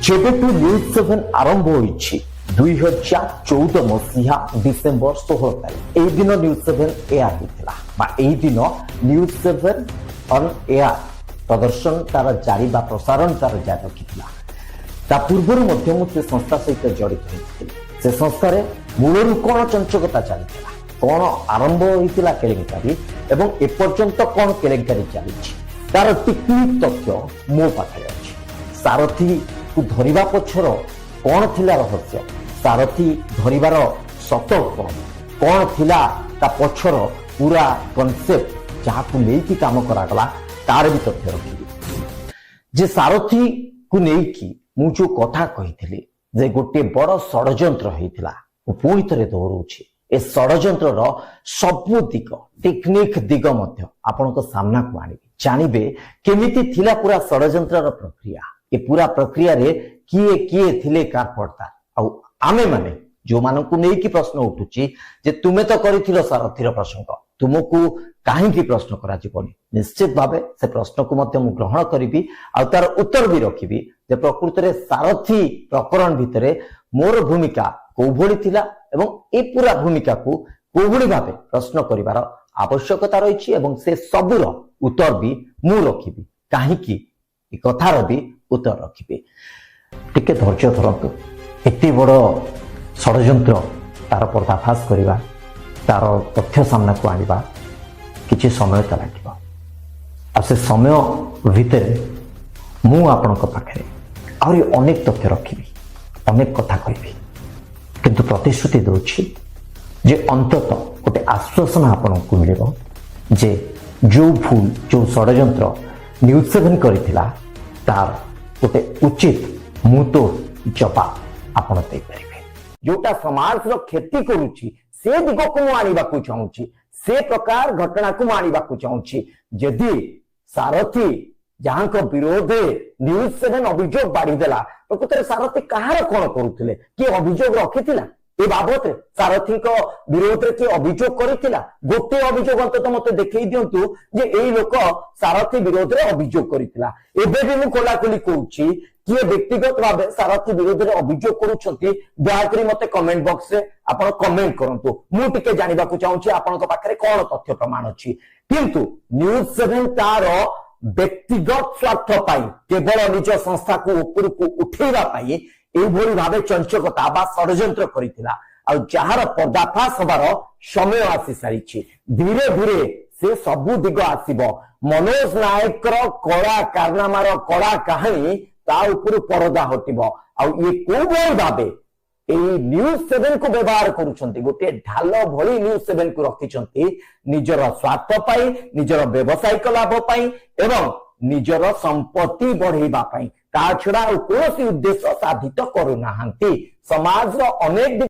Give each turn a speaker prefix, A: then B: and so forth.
A: ଯେବେଠୁ ନ୍ୟୁଜ୍ 7 ଆରମ୍ଭ ହୋଇଛି 2014 ମସିହା ଡିସେମ୍ବର 16 ତାରିଖ ଏହି ଦିନ ନ୍ୟୁଜ୍ 7 ଏୟାର ହୋଇଥିଲା ବା ଏହି ଦିନ ନ୍ୟୁଜ୍ 7 ଅନ୍ ଏୟାର ପ୍ରଦର୍ଶନ ତାର ଜାରି ବା ପ୍ରସାରଣ ତାର ଜାରି ରଖିଥିଲା। ତା ପୂର୍ବରୁ ମଧ୍ୟ ମୁଁ ସେ ସଂସ୍ଥା ସହିତ ଜଡ଼ିତ ହୋଇଥିଲି। ସେ ସଂସ୍ଥାରେ ମୂଳରୁ କ'ଣ ଚଞ୍ଚକତା ଚାଲିଥିଲା, କ'ଣ ଆରମ୍ଭ ହୋଇଥିଲା କେଲେଙ୍କାରୀ ଏବଂ ଏପର୍ଯ୍ୟନ୍ତ କ'ଣ କେଲେଙ୍କାରୀ ଚାଲିଛି ତାର ଟିକନିକ ତଥ୍ୟ ମୋ ପାଖରେ ଅଛି। ସାରଥୀକୁ ଧରିବା ପଛର କ'ଣ ଥିଲା ରହସ୍ୟ, ସାରଥୀ ଧରିବାର ସତ କ'ଣ ଥିଲା, ତା ପଛର ପୁରା କନସେପ୍ଟ ଯାହାକୁ ନେଇକି କାମ କରାଗଲା ତାର ବି ତଥ୍ୟ ରଖିବି। ଯେ ସାରଥୀକୁ ନେଇକି ମୁଁ ଯୋଉ କଥା କହିଥିଲି ଯେ ଗୋଟିଏ ବଡ଼ ଷଡ଼ଯନ୍ତ୍ର ହେଇଥିଲା, ମୁଁ ପୁଣି ଥରେ ଦୋହରଉଛି ଏ ଷଡ଼ଯନ୍ତ୍ରର ସବୁ ଦିଗ ଟେକ୍ନିକ ଦିଗ ମଧ୍ୟ ଆପଣଙ୍କ ସାମ୍ନାକୁ ଆଣିବି, ଜାଣିବେ କେମିତି ଥିଲା ପୁରା ଷଡ଼ଯନ୍ତ୍ରର ପ୍ରକ୍ରିୟା। ଏ ପୁରା ପ୍ରକ୍ରିୟାରେ କିଏ କିଏ ଥିଲେ କାର୍ ପର୍ଦ୍ଦା, ଆଉ ଆମେ ମାନେ ଯୋଉମାନଙ୍କୁ ନେଇକି ପ୍ରଶ୍ନ ଉଠୁଛି ଯେ ତୁମେ ତ କରିଥିଲ ସାରଥୀର ପ୍ରସଙ୍ଗ, ତୁମକୁ କାହିଁକି ପ୍ରଶ୍ନ କରାଯିବନି? ନିଶ୍ଚିତ ଭାବେ ସେ ପ୍ରଶ୍ନକୁ ମଧ୍ୟ ମୁଁ ଗ୍ରହଣ କରିବି ଆଉ ତାର ଉତ୍ତର ବି ରଖିବି ଯେ ପ୍ରକୃତରେ ସାରଥୀ ପ୍ରକରଣ ଭିତରେ ମୋର ଭୂମିକା କୋଉଭଳି ଥିଲା ଏବଂ ଏ ପୁରା ଭୂମିକାକୁ କୋଉଭଳି ଭାବେ ପ୍ରଶ୍ନ କରିବାର ଆବଶ୍ୟକତା ରହିଛି ଏବଂ ସେ ସବୁର ଉତ୍ତର ବି ମୁଁ ରଖିବି, କାହିଁକି ଏ କଥାର ବି ଉତ୍ତର ରଖିବି। ଟିକେ ଧୈର୍ଯ୍ୟ ଧରନ୍ତୁ। ଏତେ ବଡ଼ ଷଡ଼ଯନ୍ତ୍ର ତାର ପର୍ଦ୍ଦାଫାଶ କରିବା, ତାର ତଥ୍ୟ ସାମ୍ନାକୁ ଆଣିବା କିଛି ସମୟ ତ ଲାଗିବ। ଆଉ ସେ ସମୟ ଭିତରେ ମୁଁ ଆପଣଙ୍କ ପାଖରେ ଆହୁରି ଅନେକ ତଥ୍ୟ ରଖିବି, ଅନେକ କଥା କହିବି, କିନ୍ତୁ ପ୍ରତିଶ୍ରୁତି ଦେଉଛି ଯେ ଅନ୍ତତଃ ଗୋଟେ ଆଶ୍ୱାସନା ଆପଣଙ୍କୁ ମିଳିବ ଯେ ଯୋଉ ଭୁଲ ଯୋଉ ଷଡ଼ଯନ୍ତ୍ର ନ୍ୟୁଜ୍ 7 କରିଥିଲା ତାର ଗୋଟେ ଉଚିତ ମୁତୋଡ଼ ଜବାବ ଆପଣ ଦେଇପାରିବେ। ଯୋଉଟା ସମାଜର କ୍ଷତି କରୁଛି ସେ ଦିଗକୁ ମୁଁ ଆଣିବାକୁ ଚାହୁଁଛି, ସେ ପ୍ରକାର ଘଟଣାକୁ ମୁଁ ଆଣିବାକୁ ଚାହୁଁଛି। ଯଦି ସାରଥୀ ଯାହାଙ୍କ ବିରୋଧରେ ନ୍ୟୁଜ୍ 7 ଅଭିଯୋଗ ବାଢିଦେଲା, ପ୍ରକୃତରେ ସାରଥୀ କାହାର କ'ଣ କରୁଥିଲେ, କିଏ ଅଭିଯୋଗ ରଖିଥିଲା ଏ ବାବଦରେ, ସାରଥୀଙ୍କ ବିରୋଧରେ କିଏ ଅଭିଯୋଗ କରିଥିଲା? ଗୋଟିଏ ଅଭିଯୋଗ ଅନ୍ତତଃ ମତେ ଦେଖେଇ ଦିଅନ୍ତୁ ଯେ ଏଇ ଲୋକ ସାରଥୀ ବିରୋଧରେ ଅଭିଯୋଗ କରିଥିଲା। ଏବେ ବି ମୁଁ ଖୋଲାଖୋଲି କହୁଛି, କିଏ ବ୍ୟକ୍ତିଗତ ଭାବେ ସାରଥୀ ବିରୋଧରେ ଅଭିଯୋଗ କରୁଛନ୍ତି ଦୟାକରି ମତେ କମେଣ୍ଟ ବକ୍ସରେ ଆପଣ କମେଣ୍ଟ କରନ୍ତୁ। ମୁଁ ଟିକେ ଜାଣିବାକୁ ଚାହୁଁଛି ଆପଣଙ୍କ ପାଖରେ କ'ଣ ତଥ୍ୟ ପ୍ରମାଣ ଅଛି। କିନ୍ତୁ ନ୍ୟୁଜ୍ 7 ତାର ବ୍ୟକ୍ତିଗତ ସ୍ୱାର୍ଥ ପାଇଁ, କେବଳ ନିଜ ସଂସ୍ଥାକୁ ଉପରକୁ ଉଠେଇବା ପାଇଁ ଏଇଭଳି ଭାବେ ଚଞ୍ଚକତା ବା ଷଡ଼ଯନ୍ତ୍ର କରିଥିଲା, ଆଉ ଯାହାର ପର୍ଦ୍ଦାଫାଶ ହବାର ସମୟ ଆସି ସାରିଛି। ଧୀରେ ଧୀରେ ସେ ସବୁ ଦିଗ ଆସିବ। ମନୋଜ ନାୟକର କଳା କାରନାମାର କଳା କାହାଣୀ ତା ଉପରୁ ପରଦା ହଟିବ। ଆଉ ଇଏ କୋଉଭଳି ଭାବେ ଏଇ ନ୍ୟୁଜ୍ 7 କୁ ବ୍ୟବହାର କରୁଛନ୍ତି, ଗୋଟିଏ ଢାଲ ଭଳି ନ୍ୟୁଜ୍ 7 କୁ ରଖିଛନ୍ତି ନିଜର ସ୍ୱାର୍ଥ ପାଇଁ, ନିଜର ବ୍ୟବସାୟିକ ଲାଭ ପାଇଁ ଏବଂ ନିଜର ସମ୍ପତ୍ତି ବଢେଇବା ପାଇଁ। ତା ଛଡା ଆଉ କୌଣସି ଉଦ୍ଦେଶ୍ୟ ସାଧିତ କରୁନାହାନ୍ତି। ସମାଜର ଅନେକ